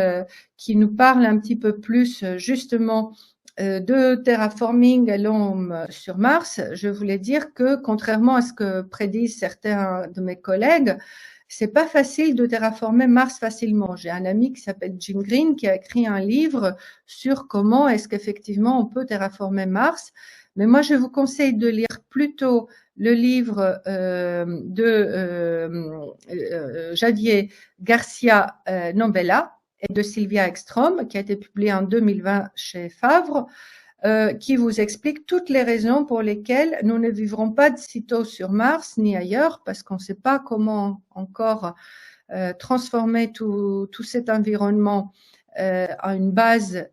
nous parle un petit peu plus justement de terraforming à l'homme sur Mars, je voulais dire que contrairement à ce que prédisent certains de mes collègues, c'est pas facile de terraformer Mars facilement. J'ai un ami qui s'appelle Jim Green qui a écrit un livre sur comment est-ce qu'effectivement on peut terraformer Mars. Mais moi, je vous conseille de lire plutôt le livre de Javier Garcia Nombela et de Sylvia Ekstrom, qui a été publié en 2020 chez Favre, qui vous explique toutes les raisons pour lesquelles nous ne vivrons pas de sitôt sur Mars ni ailleurs, parce qu'on ne sait pas comment encore transformer tout cet environnement à une base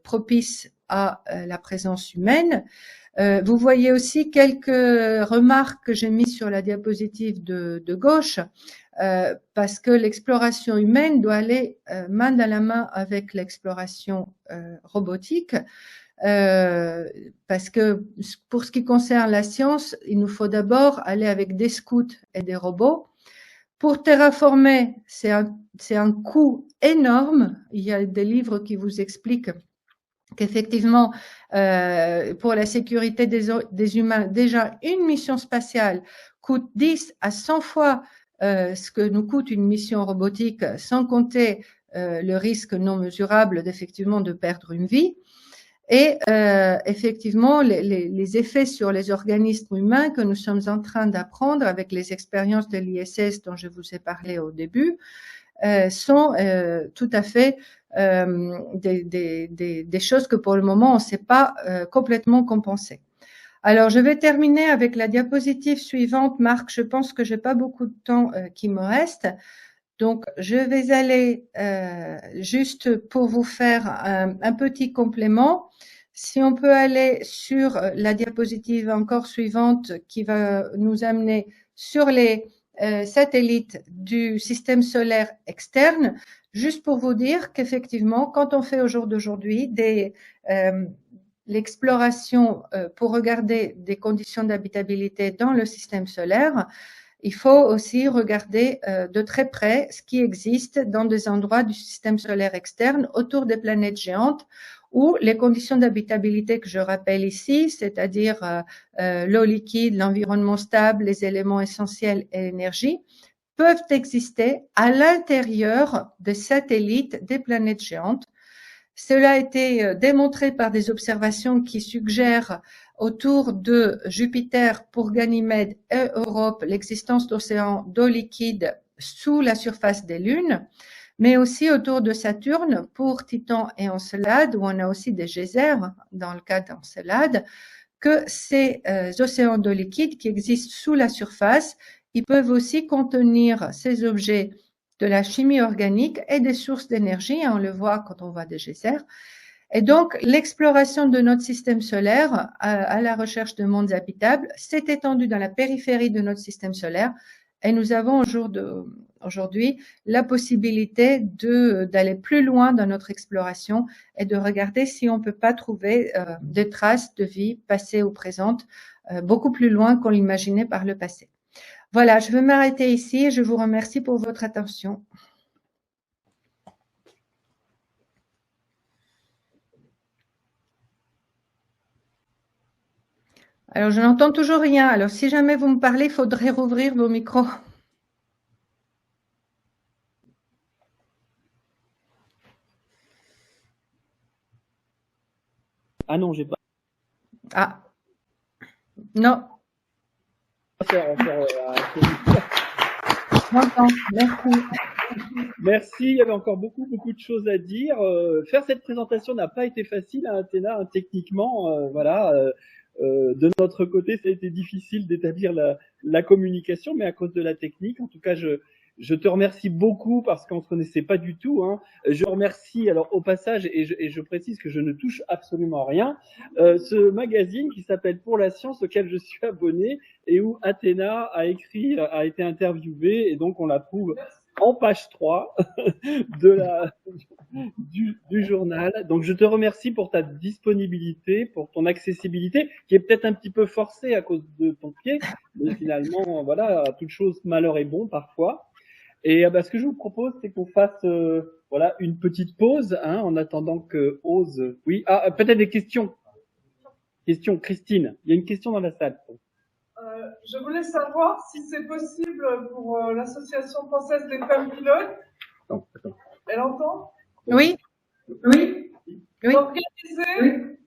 propice à la présence humaine. Vous voyez aussi quelques remarques que j'ai mises sur la diapositive de gauche, parce que l'exploration humaine doit aller main dans la main avec l'exploration robotique, parce que pour ce qui concerne la science, il nous faut d'abord aller avec des scouts et des robots. Pour terraformer, c'est un coût énorme. Il y a des livres qui vous expliquent qu'effectivement, pour la sécurité des humains, déjà une mission spatiale coûte 10 à 100 fois ce que nous coûte une mission robotique, sans compter le risque non mesurable d'effectivement de perdre une vie. Et effectivement, les effets sur les organismes humains que nous sommes en train d'apprendre avec les expériences de l'ISS dont je vous ai parlé au début sont tout à fait des choses que pour le moment on ne sait pas complètement compenser. Alors, je vais terminer avec la diapositive suivante. Marc, je pense que j'ai pas beaucoup de temps qui me reste. Donc, je vais aller juste pour vous faire un petit complément. Si on peut aller sur la diapositive encore suivante qui va nous amener sur les satellites du système solaire externe, juste pour vous dire qu'effectivement, quand on fait au jour d'aujourd'hui l'exploration pour regarder des conditions d'habitabilité dans le système solaire, il faut aussi regarder de très près ce qui existe dans des endroits du système solaire externe autour des planètes géantes où les conditions d'habitabilité que je rappelle ici, c'est-à-dire l'eau liquide, l'environnement stable, les éléments essentiels et l'énergie, peuvent exister à l'intérieur des satellites des planètes géantes. Cela a été démontré par des observations qui suggèrent autour de Jupiter pour Ganymède et Europe l'existence d'océans d'eau liquide sous la surface des lunes, mais aussi autour de Saturne pour Titan et Encelade, où on a aussi des geysers dans le cas d'Encelade, que ces océans d'eau liquide qui existent sous la surface, ils peuvent aussi contenir ces objets de la chimie organique et des sources d'énergie, on le voit quand on voit des geysers. Et donc, l'exploration de notre système solaire à la recherche de mondes habitables s'est étendue dans la périphérie de notre système solaire et nous avons aujourd'hui la possibilité d'aller plus loin dans notre exploration et de regarder si on ne peut pas trouver des traces de vie passée ou présente beaucoup plus loin qu'on l'imaginait par le passé. Voilà, je vais m'arrêter ici et je vous remercie pour votre attention. Alors, je n'entends toujours rien. Alors, si jamais vous me parlez, il faudrait rouvrir vos micros. Ah non, j'ai pas. Ah, non. J'entends, merci. Merci, il y avait encore beaucoup de choses à dire. Faire cette présentation n'a pas été facile à Athéna, hein, techniquement, voilà. De notre côté, ça a été difficile d'établir la communication, mais à cause de la technique, en tout cas, je te remercie beaucoup parce qu'on se connaissait pas du tout, hein. Je remercie, alors au passage, et je précise que je ne touche absolument rien, ce magazine qui s'appelle Pour la science, auquel je suis abonné et où Athéna a été interviewée, et donc on la trouve en page 3 du journal. Donc je te remercie pour ta disponibilité, pour ton accessibilité, qui est peut-être un petit peu forcée à cause de ton pied, mais finalement, voilà, à toute chose, malheur est bon parfois. Et ce que je vous propose, c'est qu'on fasse voilà, une petite pause, hein, en attendant que Ose... Oui, peut-être des questions. Question, Christine. Il y a une question dans la salle. Je voulais savoir si c'est possible pour l'Association française des femmes pilotes. Non, attends. Elle entend? Oui. Oui. Oui. D'organiser, oui.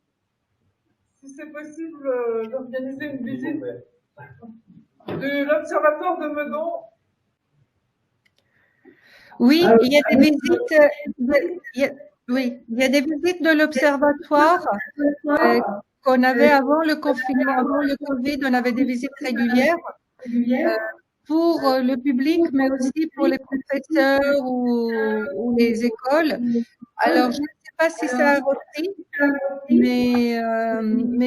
Si c'est possible d'organiser une visite de l'Observatoire de Meudon. Oui, il y a des visites. Oui, il y a des visites de l'observatoire qu'on avait avant le confinement, avant le Covid, on avait des visites régulières pour le public, mais aussi pour les professeurs ou les écoles. Alors, je ne sais pas si ça a repris, mais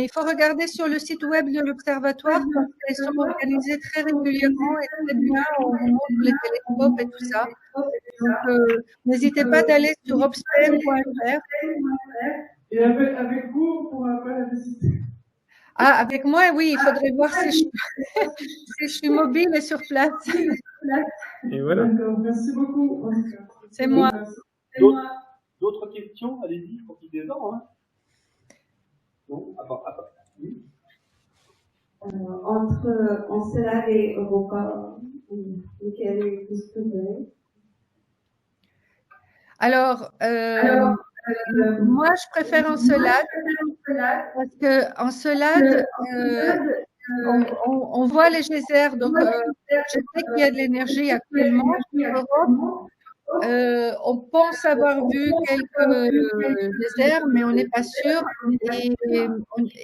il faut regarder sur le site web de l'observatoire parce qu'elles sont organisées très régulièrement et très bien. On vous montre les télescopes et tout ça. Donc, n'hésitez pas d'aller sur obspen.fr. Et avec vous, on pourra pas la visiter. Ah, avec moi, oui, il faudrait voir si je suis mobile et sur place. Et voilà. Merci beaucoup. C'est moi. D'autres questions? Allez-y, profitez-en. Hein. Non, oui. Entre Encelade et Europa, lequel est plus préféré? Alors, moi, je préfère Encelade parce que Encelade, on voit les geysers. Donc, je sais qu'il y a de l'énergie actuellement en Europe. On pense avoir vu quelques geysers, mais on n'est pas sûr.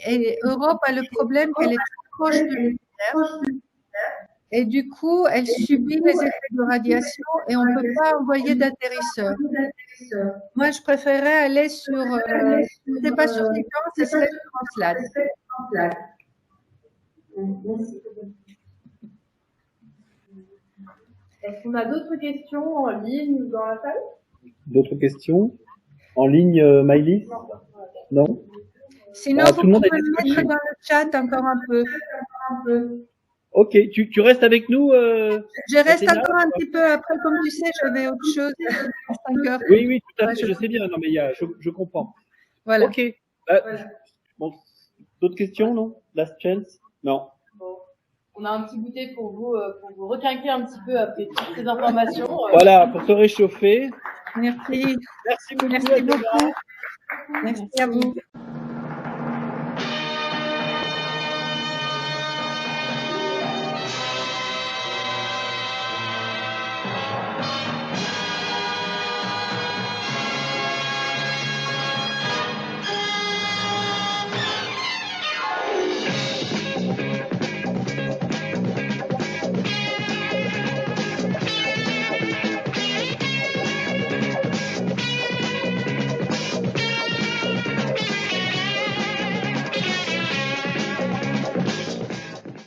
Et Europe a le problème qu'elle est très proche de l'univers. Et du coup, elle subit les effets de radiation et on ne peut pas envoyer d'atterrisseurs. Moi, je préférais aller sur, c'est pas sur Titan, ce serait sur Encelade. Merci. Est-ce qu'on a d'autres questions en ligne ou dans la salle? D'autres questions? En ligne, Maïlis? Non? Sinon, vous pouvez me mettre dans le chat encore un peu. Ok, tu restes avec nous Je reste encore un petit peu après, comme tu sais, j'avais autre chose à 5 heures. Oui, tout à fait, je sais bien. Non, mais je comprends. Voilà. Ok. Bon, d'autres questions, non? Last chance? Non. Bon. On a un petit goûter pour vous requinquer un petit peu après toutes ces informations. Voilà, pour se réchauffer. Merci. Merci beaucoup. Merci beaucoup. Merci à vous.